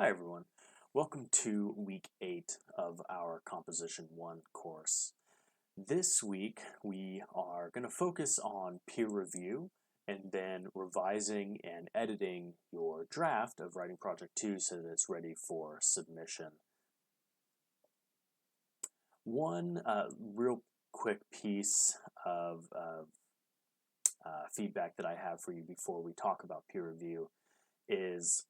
Hi everyone. Welcome to week 8 of our Composition 1 course. This week we are going to focus on peer review and then revising and editing your draft of Writing Project 2 so that it's ready for submission. One real quick piece of feedback that I have for you before we talk about peer review is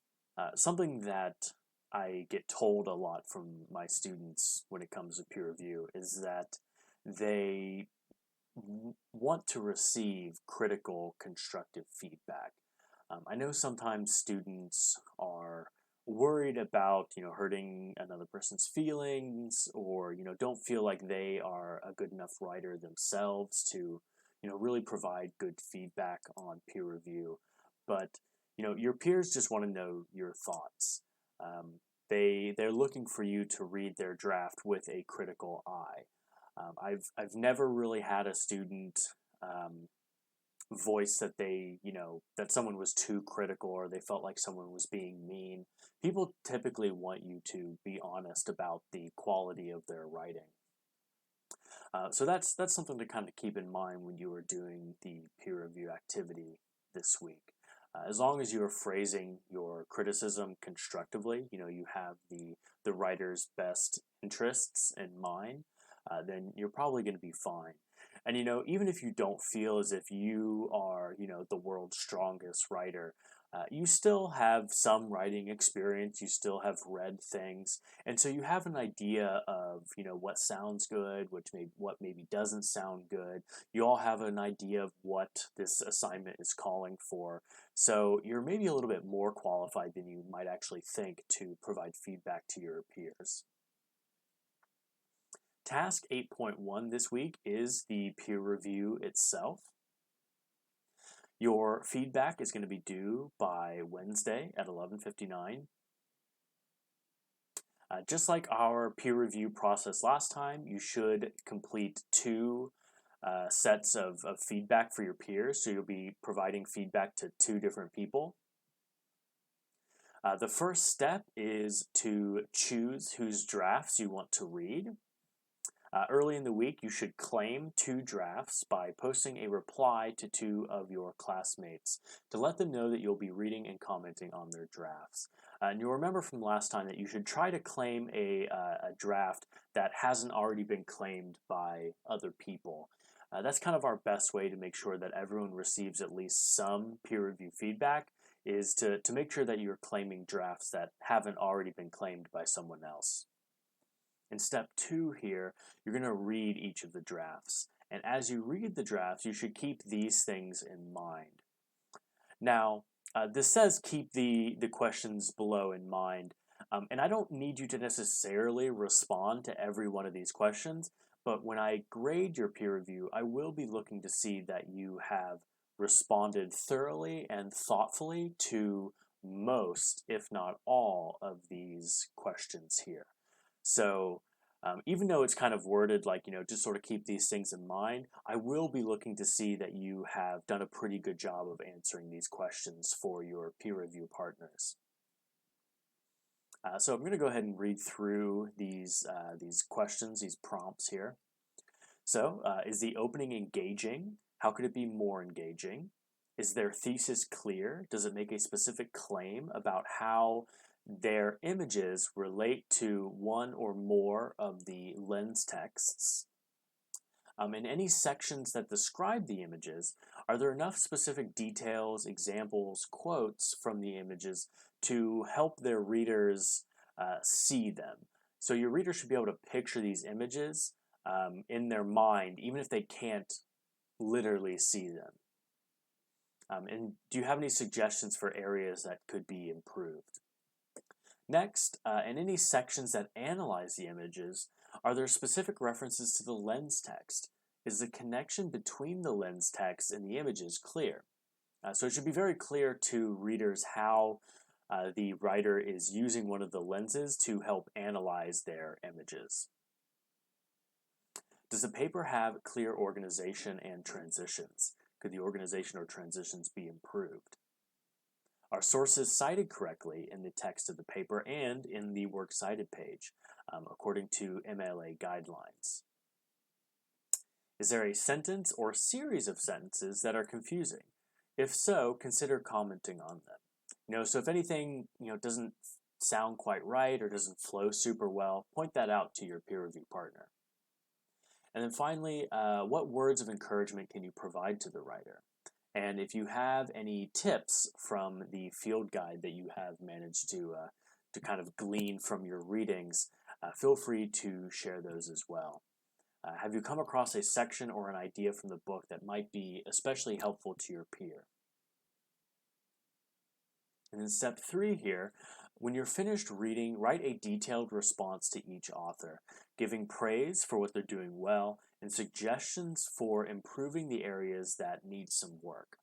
something that I get told a lot from my students when it comes to peer review is that they want to receive critical, constructive feedback. I know sometimes students are worried about, hurting another person's feelings or, don't feel like they are a good enough writer themselves to, really provide good feedback on peer review. But, your peers just want to know your thoughts. They're looking for you to read their draft with a critical eye. I've never really had a student voice that that someone was too critical or they felt like someone was being mean. People typically want you to be honest about the quality of their writing. So that's something to kind of keep in mind when you are doing the peer review activity this week. As long as you are phrasing your criticism constructively, you have the writer's best interests in mind, then you're probably going to be fine. And even if you don't feel as if you are, the world's strongest writer, you still have some writing experience. You still have read things, and so you have an idea of what sounds good, what maybe doesn't sound good. You all have an idea of what this assignment is calling for, so you're maybe a little bit more qualified than you might actually think to provide feedback to your peers. Task 8.1 this week is the peer review itself. Your feedback is going to be due by Wednesday at 11:59. Just like our peer review process last time, you should complete two sets of feedback for your peers. So you'll be providing feedback to two different people. The first step is to choose whose drafts you want to read. Early in the week, you should claim two drafts by posting a reply to two of your classmates to let them know that you'll be reading and commenting on their drafts. And you'll remember from last time that you should try to claim a draft that hasn't already been claimed by other people. That's kind of our best way to make sure that everyone receives at least some peer review feedback, is to make sure that you're claiming drafts that haven't already been claimed by someone else. In step 2 here, you're going to read each of the drafts. And as you read the drafts, you should keep these things in mind. Now, this says keep the questions below in mind. And I don't need you to necessarily respond to every one of these questions, but when I grade your peer review, I will be looking to see that you have responded thoroughly and thoughtfully to most, if not all, of these questions here. So even though it's kind of worded like, just sort of keep these things in mind, I will be looking to see that you have done a pretty good job of answering these questions for your peer review partners. So I'm going to go ahead and read through these questions, these prompts here. So is the opening engaging? How could it be more engaging? Is their thesis clear? Does it make a specific claim about how their images relate to one or more of the lens texts? In any sections that describe the images, are there enough specific details, examples, quotes from the images to help their readers see them? So your readers should be able to picture these images in their mind, even if they can't literally see them. And do you have any suggestions for areas that could be improved? Next, in any sections that analyze the images, are there specific references to the lens text? Is the connection between the lens text and the images clear? So it should be very clear to readers how the writer is using one of the lenses to help analyze their images. Does the paper have clear organization and transitions? Could the organization or transitions be improved? Are sources cited correctly in the text of the paper and in the Works Cited page, according to MLA guidelines? Is there a sentence or series of sentences that are confusing? If so, consider commenting on them. So if anything, doesn't sound quite right or doesn't flow super well, point that out to your peer review partner. And then finally, what words of encouragement can you provide to the writer? And if you have any tips from the field guide that you have managed to kind of glean from your readings, feel free to share those as well. Have you come across a section or an idea from the book that might be especially helpful to your peer? And then step 3 here, when you're finished reading, write a detailed response to each author, giving praise for what they're doing well and suggestions for improving the areas that need some work.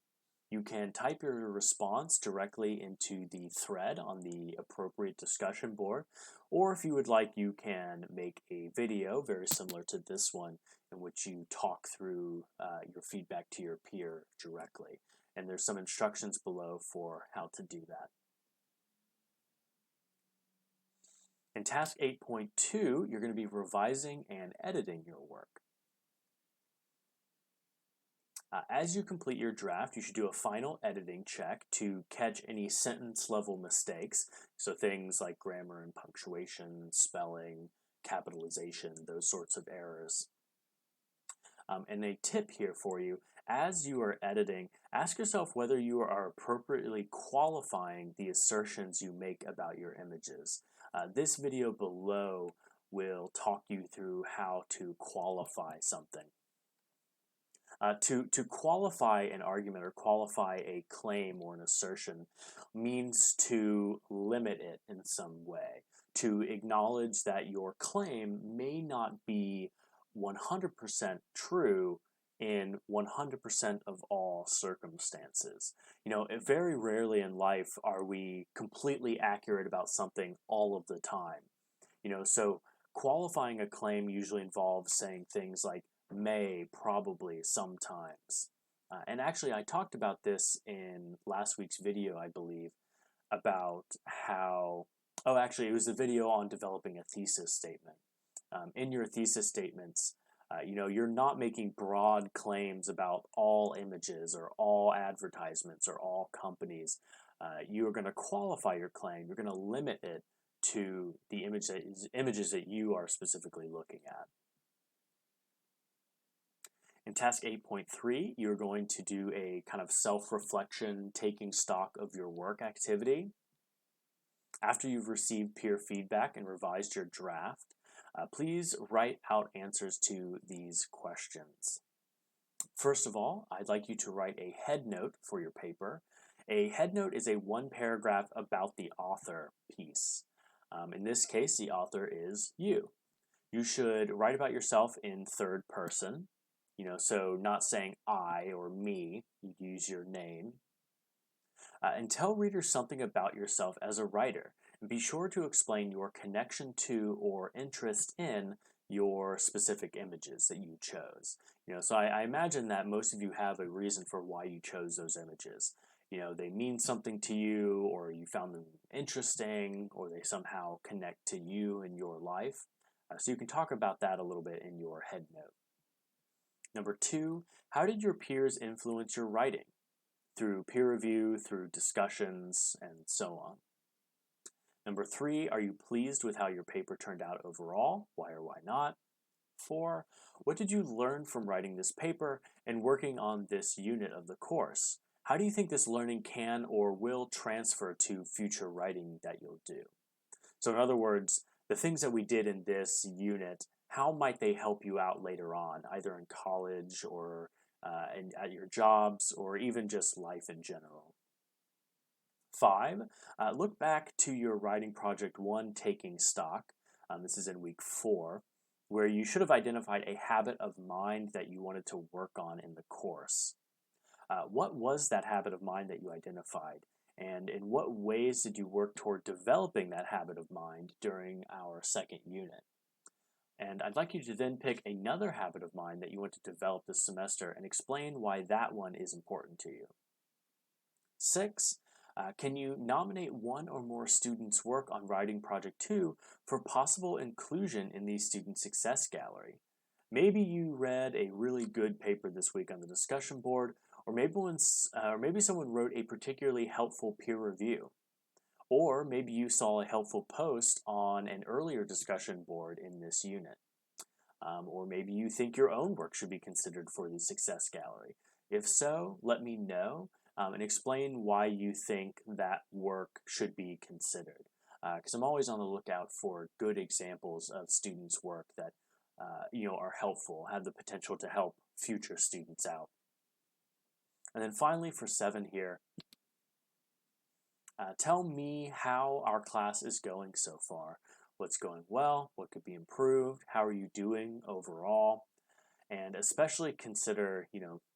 You can type your response directly into the thread on the appropriate discussion board, or if you would like, you can make a video very similar to this one in which you talk through your feedback to your peer directly. And there's some instructions below for how to do that. In task 8.2, you're going to be revising and editing your work. As you complete your draft, you should do a final editing check to catch any sentence level mistakes. So things like grammar and punctuation, spelling, capitalization, those sorts of errors. And a tip here for you, as you are editing, ask yourself whether you are appropriately qualifying the assertions you make about your images. This video below will talk you through how to qualify something. To qualify an argument or qualify a claim or an assertion means to limit it in some way, to acknowledge that your claim may not be 100% true in 100% of all circumstances. Very rarely in life are we completely accurate about something all of the time. So qualifying a claim usually involves saying things like may, probably, sometimes. And actually, I talked about this in last week's video, I believe, about how, it was a video on developing a thesis statement. In your thesis statements, you're not making broad claims about all images or all advertisements or all companies. You are going to qualify your claim. You're going to limit it to the images that you are specifically looking at. In task 8.3, you're going to do a kind of self-reflection, taking stock of your work activity. After you've received peer feedback and revised your draft, please write out answers to these questions. First of all, I'd like you to write a head note for your paper. A head note is a one paragraph about the author piece. In this case, the author is you. You should write about yourself in third person. So not saying I or me, you use your name. And tell readers something about yourself as a writer. And be sure to explain your connection to or interest in your specific images that you chose. So I imagine that most of you have a reason for why you chose those images. They mean something to you, or you found them interesting, or they somehow connect to you in your life. So you can talk about that a little bit in your head note. Number 2, how did your peers influence your writing? Through peer review, through discussions, and so on. Number 3, are you pleased with how your paper turned out overall? Why or why not? 4, what did you learn from writing this paper and working on this unit of the course? How do you think this learning can or will transfer to future writing that you'll do? So in other words, the things that we did in this unit, how might they help you out later on, either in college or at your jobs, or even just life in general? 5, look back to your writing project 1, taking stock. This is in week 4, where you should have identified a habit of mind that you wanted to work on in the course. What was that habit of mind that you identified? And in what ways did you work toward developing that habit of mind during our second unit? And I'd like you to then pick another habit of mind that you want to develop this semester and explain why that one is important to you. 6, Can you nominate one or more students' work on Writing Project 2 for possible inclusion in the Student Success Gallery? Maybe you read a really good paper this week on the discussion board, or maybe someone wrote a particularly helpful peer review. Or maybe you saw a helpful post on an earlier discussion board in this unit. Or maybe you think your own work should be considered for the Success Gallery. If so, let me know and explain why you think that work should be considered. Because I'm always on the lookout for good examples of students' work that are helpful, have the potential to help future students out. And then finally, for 7 here, tell me how our class is going so far. What's going well? What could be improved? How are you doing overall? And especially consider,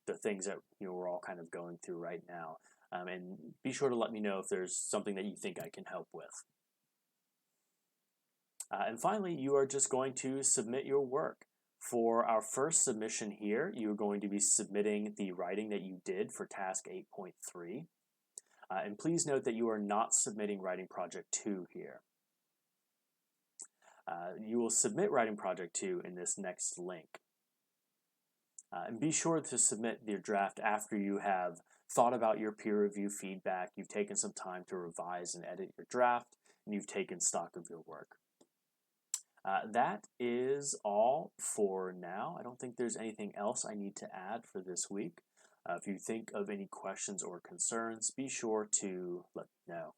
the things that we're all kind of going through right now. And be sure to let me know if there's something that you think I can help with. And finally, you are just going to submit your work. For our first submission here, you're going to be submitting the writing that you did for task 8.3. And please note that you are not submitting Writing Project 2 here. You will submit Writing Project 2 in this next link. And be sure to submit your draft after you have thought about your peer review feedback, you've taken some time to revise and edit your draft, and you've taken stock of your work. That is all for now. I don't think there's anything else I need to add for this week. If you think of any questions or concerns, be sure to let me know.